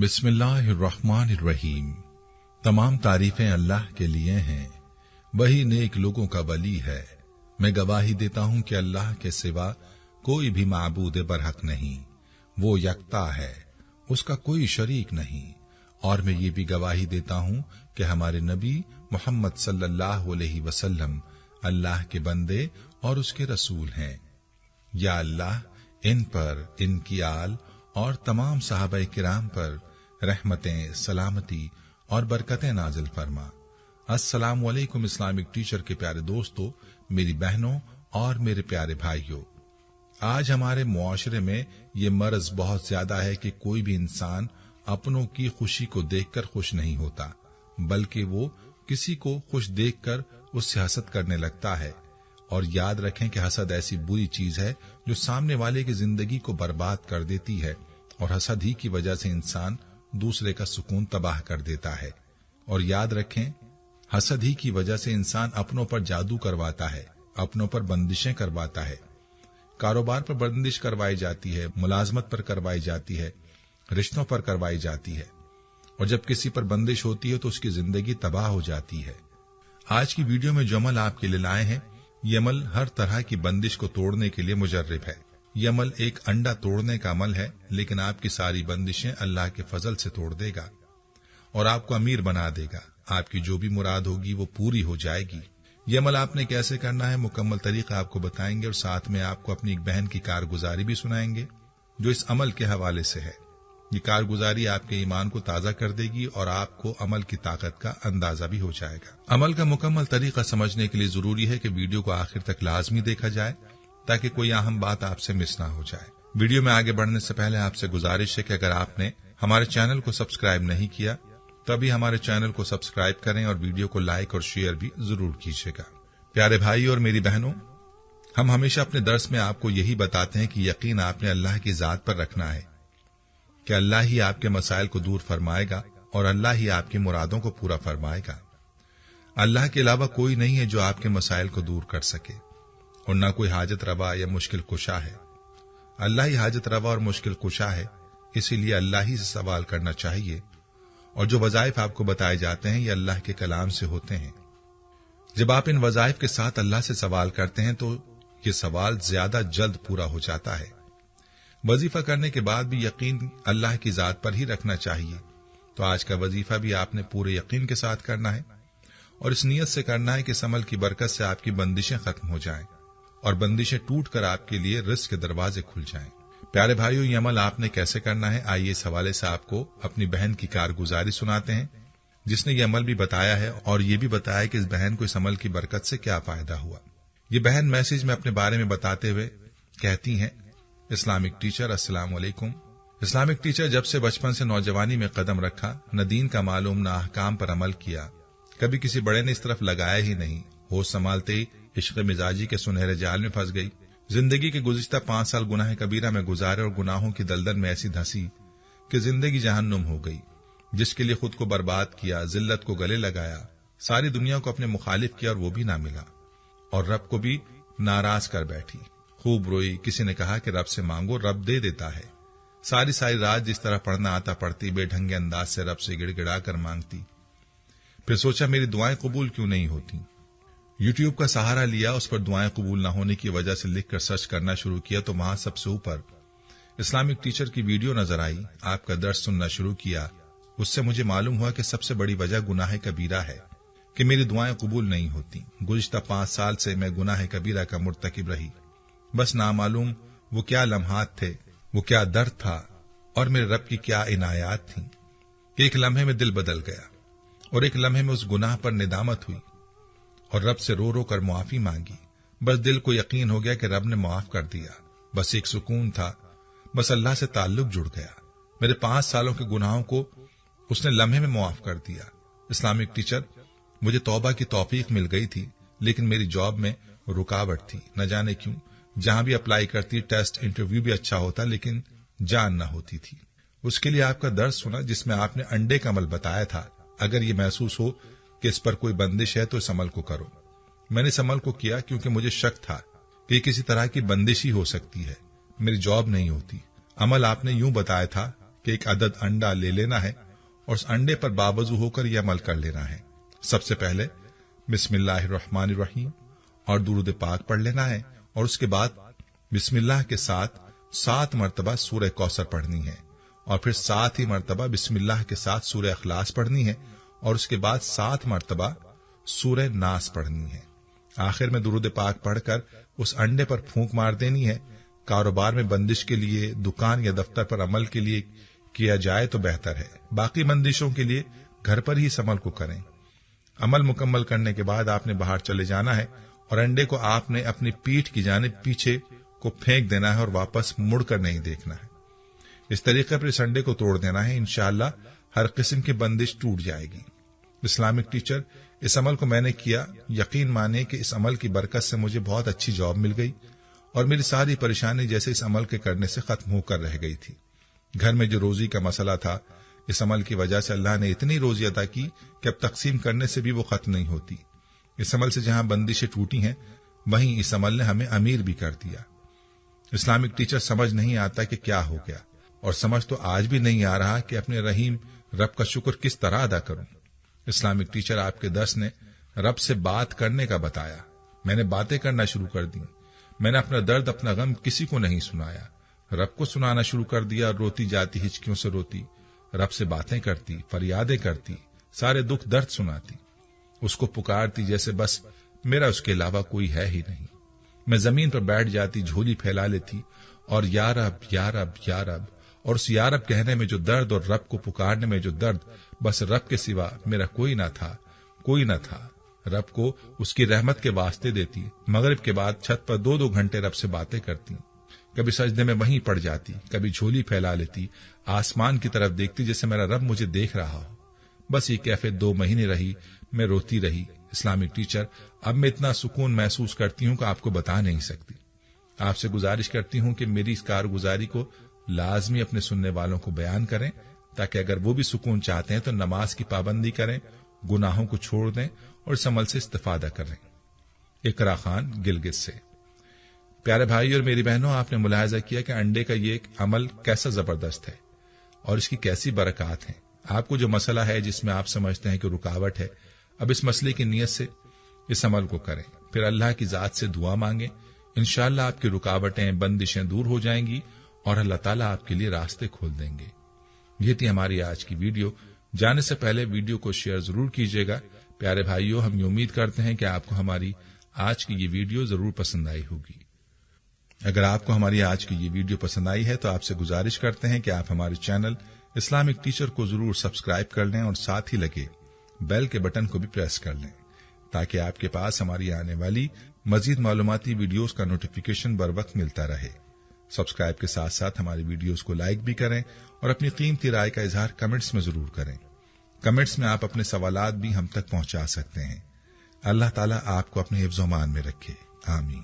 बिस्मिल्लाहिर्रहमानिर्रहीम। तमाम तारीफें अल्लाह के लिए हैं, वही नेक लोगों का वली है। मैं गवाही देता हूं कि अल्लाह के सिवा कोई भी माबूद बरहक नहीं, वो यकता है, उसका कोई शरीक नहीं। और मैं ये भी गवाही देता हूं कि हमारे नबी मोहम्मद सल्लल्लाहु अलैहि वसल्लम अल्लाह के बंदे और उसके रसूल हैं। या अल्लाह इन पर, इनकी आल और तमाम सहाबा किराम पर रहमतें, सलामती और बरकतें नाजिल फरमा। अस्सलामु अलैकुम इस्लामिक टीचर के प्यारे दोस्तों, मेरी बहनों और मेरे प्यारे भाइयों, आज हमारे मुआशरे में ये मर्ज बहुत ज्यादा है कि कोई भी इंसान अपनों की खुशी को देखकर खुश नहीं होता, बल्कि वो किसी को खुश देखकर उससे हसद करने लगता है। और याद रखें कि हसद ऐसी बुरी चीज है जो सामने वाले की जिंदगी को बर्बाद कर देती है, और हसद ही की वजह से इंसान दूसरे का सुकून तबाह कर देता है। और याद रखें, हसद ही की वजह से इंसान अपनों पर जादू करवाता है, अपनों पर बंदिशें करवाता है। कारोबार पर बंदिश करवाई जाती है, मुलाजमत पर करवाई जाती है, रिश्तों पर करवाई जाती है, और जब किसी पर बंदिश होती है तो उसकी जिंदगी तबाह हो जाती है। आज की वीडियो में जो अमल आपके लिए लाए हैं, ये अमल हर तरह की बंदिश को तोड़ने के लिए मुजर्रिब है। ये अमल एक अंडा तोड़ने का अमल है, लेकिन आपकी सारी बंदिशें अल्लाह के फजल से तोड़ देगा और आपको अमीर बना देगा। आपकी जो भी मुराद होगी वो पूरी हो जाएगी। ये अमल आपने कैसे करना है, मुकम्मल तरीका आपको बताएंगे, और साथ में आपको अपनी एक बहन की कारगुजारी भी सुनाएंगे जो इस अमल के हवाले से है। ये कारगुजारी आपके ईमान को ताजा कर देगी और आपको अमल की ताकत का अंदाजा भी हो जाएगा। अमल का मुकम्मल तरीका समझने के लिए जरूरी है कि वीडियो को आखिर तक लाजमी देखा जाए, ताकि कोई अहम बात आपसे मिस ना हो जाए। वीडियो में आगे बढ़ने से पहले आपसे गुजारिश है कि अगर आपने हमारे चैनल को सब्सक्राइब नहीं किया तो अभी हमारे चैनल को सब्सक्राइब करें और वीडियो को लाइक और शेयर भी जरूर कीजिएगा। प्यारे भाई और मेरी बहनों, हम हमेशा अपने दर्स में आपको यही बताते हैं कि यकीन आपने अल्लाह की जात पर रखना है कि अल्लाह ही आपके मसाइल को दूर फरमाएगा और अल्लाह ही आपकी मुरादों को पूरा फरमाएगा। अल्लाह के अलावा कोई नहीं है जो आपके मसाइल को दूर कर सके, और न कोई हाजत रवा या मुश्किल कुशा है। अल्लाह ही हाजत रवा और मुश्किल कुशा है, इसीलिए अल्लाह ही से सवाल करना चाहिए। और जो वज़ाइफ आपको बताए जाते हैं ये अल्लाह के कलाम से होते हैं। जब आप इन वज़ाइफ के साथ अल्लाह से सवाल करते हैं तो ये सवाल ज्यादा जल्द पूरा हो जाता है। वजीफा करने के बाद भी यकीन अल्लाह की जात पर ही रखना चाहिए। तो आज का वजीफा भी आपने पूरे यकीन के साथ करना है और इस नियत से करना है कि इस अमल की बरकत से आपकी बंदिशें खत्म हो जाएं और बंदिशें टूट कर आपके लिए रिज़्क़ के दरवाजे खुल जाएं। प्यारे भाइयों, ये अमल आपने कैसे करना है, आइए इस हवाले से आपको अपनी बहन की कारगुजारी सुनाते हैं, जिसने ये अमल भी बताया है और ये भी बताया कि इस बहन को इस अमल की बरकत से क्या फायदा हुआ। ये बहन मैसेज में अपने बारे में बताते हुए कहती हैं, इस्लामिक टीचर अस्सलाम वालेकुम। इस्लामिक टीचर, जब से बचपन से नौजवानी में कदम रखा, न दीन का मालूम न अहकाम पर अमल किया, कभी किसी बड़े ने इस तरफ लगाया ही नहीं। होश संभालते ही इश्क मिजाजी के सुनहरे जाल में फंस गई। जिंदगी के गुज़िश्ता 5 साल गुनाह कबीरा में गुजारे और गुनाहों की दलदल में ऐसी धंसी कि जिंदगी जहन्नुम हो गई। जिसके लिए खुद को बर्बाद किया, जिल्लत को गले लगाया, सारी दुनिया को अपने मुखालिफ किया और वो भी ना मिला, और रब को भी नाराज कर बैठी। खूब रोई, किसी ने कहा कि रब से मांगो, रब दे देता है। सारी सारी रात जिस तरह पढ़ना आता पढ़ती, बेढंगे अंदाज से रब से गिड़गिड़ा कर मांगती। फिर सोचा मेरी दुआएं कबूल क्यों नहीं होती। यूट्यूब का सहारा लिया, उस पर दुआएं कबूल न होने की वजह से लिखकर सर्च करना शुरू किया तो वहां सबसे ऊपर इस्लामिक टीचर की वीडियो नजर आई। आपका दर्स सुनना शुरू किया। उससे मुझे मालूम हुआ कि सबसे बड़ी वजह गुनाह कबीरा है कि मेरी दुआएं कबूल नहीं होती। गुज़िश्ता 5 साल से मैं गुनाह कबीरा का मुर्तकिब रही। बस नामालूम वो क्या लम्हात थे, वो क्या दर्द था और मेरे रब की क्या इनायात थी कि एक लम्हे में दिल बदल गया और एक लम्हे में उस गुनाह पर निदामत हुई और रब से रो रो कर मुआफी मांगी। बस दिल को यकीन हो गया कि रब ने माफ कर दिया। बस एक सुकून था, बस अल्लाह से ताल्लुक जुड़ गया। मेरे 5 सालों के गुनाहों को उसने लम्हे में मुआफ कर दिया। इस्लामिक टीचर, मुझे तौबा की तौफीक मिल गई थी, लेकिन मेरी जॉब में रुकावट थी। न जाने क्यों जहां भी अप्लाई करती, टेस्ट इंटरव्यू भी अच्छा होता, लेकिन जान न होती थी। उसके लिए आपका दर्स सुना जिसमें आपने अंडे का अमल बताया था। अगर ये महसूस हो कि इस पर कोई बंदिश है तो इस अमल को करो। मैंने इस अमल को किया क्योंकि मुझे शक था कि किसी तरह की बंदिश ही हो सकती है। मेरी जॉब नहीं होती। अमल आपने यूं बताया था کہ ایک عدد انڈا لے لینا ہے اور اس انڈے پر باوضو ہو کر یہ عمل کر لینا ہے۔ سب سے پہلے بسم اللہ الرحمن الرحیم اور درود پاک پڑھ لینا ہے، اور اس کے بعد بسم اللہ کے ساتھ 7 مرتبہ سورہ کوثر پڑھنی ہے، اور پھر 7 ہی مرتبہ بسم اللہ کے ساتھ سورہ اخلاص پڑھنی ہے، اور اس کے بعد 7 مرتبہ سورہ ناس پڑھنی ہے۔ آخر میں درود پاک پڑھ کر اس انڈے پر پھونک مار دینی ہے۔ کاروبار میں بندش کے لیے، دکان یا دفتر پر عمل کے لیے کیا جائے تو بہتر ہے، باقی بندشوں کے لیے گھر پر ہی اس عمل کو کریں۔ عمل مکمل کرنے کے بعد آپ نے باہر چلے جانا ہے اور انڈے کو آپ نے اپنی پیٹھ کی جانب پیچھے کو پھینک دینا ہے اور واپس مڑ کر نہیں دیکھنا ہے۔ اس طریقے پر اس انڈے کو توڑ دینا ہے، انشاءاللہ ہر قسم کی بندش ٹوٹ جائے گی۔ اسلامک ٹیچر، اس عمل کو میں نے کیا، یقین مانے کہ اس عمل کی برکت سے مجھے بہت اچھی جاب مل گئی اور میری ساری پریشانی جیسے اس عمل کے کرنے سے ختم ہو کر رہ گئی تھی۔ گھر میں جو روزی کا مسئلہ تھا، اس عمل کی وجہ سے اللہ نے اتنی روزی عطا کی کہ اب تقسیم کرنے سے بھی وہ ختم نہیں ہوتی۔ اس عمل سے جہاں بندشیں ٹوٹی ہیں، وہیں اس عمل نے ہمیں امیر بھی کر دیا۔ اسلامک ٹیچر، سمجھ نہیں آتا کہ کیا ہو گیا، اور سمجھ تو آج بھی نہیں آ رہا کہ اپنے رحیم رب کا شکر کس طرح ادا کروں۔ اسلامک ٹیچر، آپ کے درس نے رب سے بات کرنے کا بتایا، میں نے باتیں کرنا شروع کر دی، میں نے اپنا درد، اپنا غم کسی کو نہیں سنایا، رب کو سنانا شروع کر دیا، روتی جاتی ہچکیوں سے روتی، رب سے باتیں کرتی، فریادیں کرتی، سارے دکھ درد سناتی، اس کو پکارتی جیسے بس میرا اس کے علاوہ کوئی ہے ہی نہیں۔ میں زمین پر بیٹھ جاتی، جھولی پھیلا لیتی اور یا رب یا رب یا رب، اور اس یا رب کہنے میں جو درد اور رب کو پکارنے میں جو درد، بس رب کے سوا میرا کوئی نہ تھا، کوئی نہ تھا۔ رب کو اس کی رحمت کے واسطے دیتی، مغرب کے بعد چھت پر 2 گھنٹے رب سے باتیں کرتی، کبھی سجدے میں وہیں پڑ جاتی، کبھی جھولی پھیلا لیتی، آسمان کی طرف دیکھتی جیسے میرا رب مجھے دیکھ رہا ہو۔ بس یہ کیفیت 2 مہینے رہی، میں روتی رہی۔ اسلامک ٹیچر، اب میں اتنا سکون محسوس کرتی ہوں کہ آپ کو بتا نہیں سکتی۔ آپ سے گزارش کرتی ہوں کہ میری اس کارگزاری کو لازمی اپنے سننے والوں کو بیان کریں، تاکہ اگر وہ بھی سکون چاہتے ہیں تو نماز کی پابندی کریں، گناہوں کو چھوڑ دیں اور اس عمل سے استفادہ کریں۔ اقرا خان، گلگت سے۔ پیارے بھائی اور میری بہنوں، آپ نے ملاحظہ کیا کہ انڈے کا یہ ایک عمل کیسا زبردست ہے اور اس کی کیسی برکات ہیں۔ آپ کو جو مسئلہ ہے جس میں آپ سمجھتے ہیں کہ رکاوٹ ہے، اب اس مسئلے کی نیت سے اس عمل کو کریں، پھر اللہ کی ذات سے دعا مانگیں، انشاءاللہ آپ کی رکاوٹیں، بندشیں دور ہو جائیں گی اور اللہ تعالیٰ آپ کے لیے راستے کھول دیں گے۔ یہ تھی ہماری آج کی ویڈیو۔ جانے سے پہلے ویڈیو کو شیئر ضرور کیجیے گا۔ پیارے بھائیوں، ہم یہ امید کرتے ہیں کہ آپ کو ہماری آج کی یہ ویڈیو ضرور پسند آئی ہوگی۔ اگر آپ کو ہماری آج کی یہ ویڈیو پسند آئی ہے تو آپ سے گزارش کرتے ہیں کہ آپ ہمارے چینل اسلامک ٹیچر کو ضرور سبسکرائب کر لیں اور ساتھ ہی لگے بیل کے بٹن کو بھی پریس کر لیں، تاکہ آپ کے پاس ہماری آنے والی مزید معلوماتی ویڈیوز کا نوٹیفیکیشن بر وقت ملتا رہے۔ سبسکرائب کے ساتھ ساتھ ہماری ویڈیوز کو لائک بھی کریں اور اپنی قیمتی رائے کا اظہار کمنٹس میں ضرور کریں۔ کمنٹس میں آپ اپنے سوالات بھی ہم تک پہنچا سکتے ہیں۔ اللہ تعالیٰ آپ کو اپنے حفظ و امان میں رکھے، آمین۔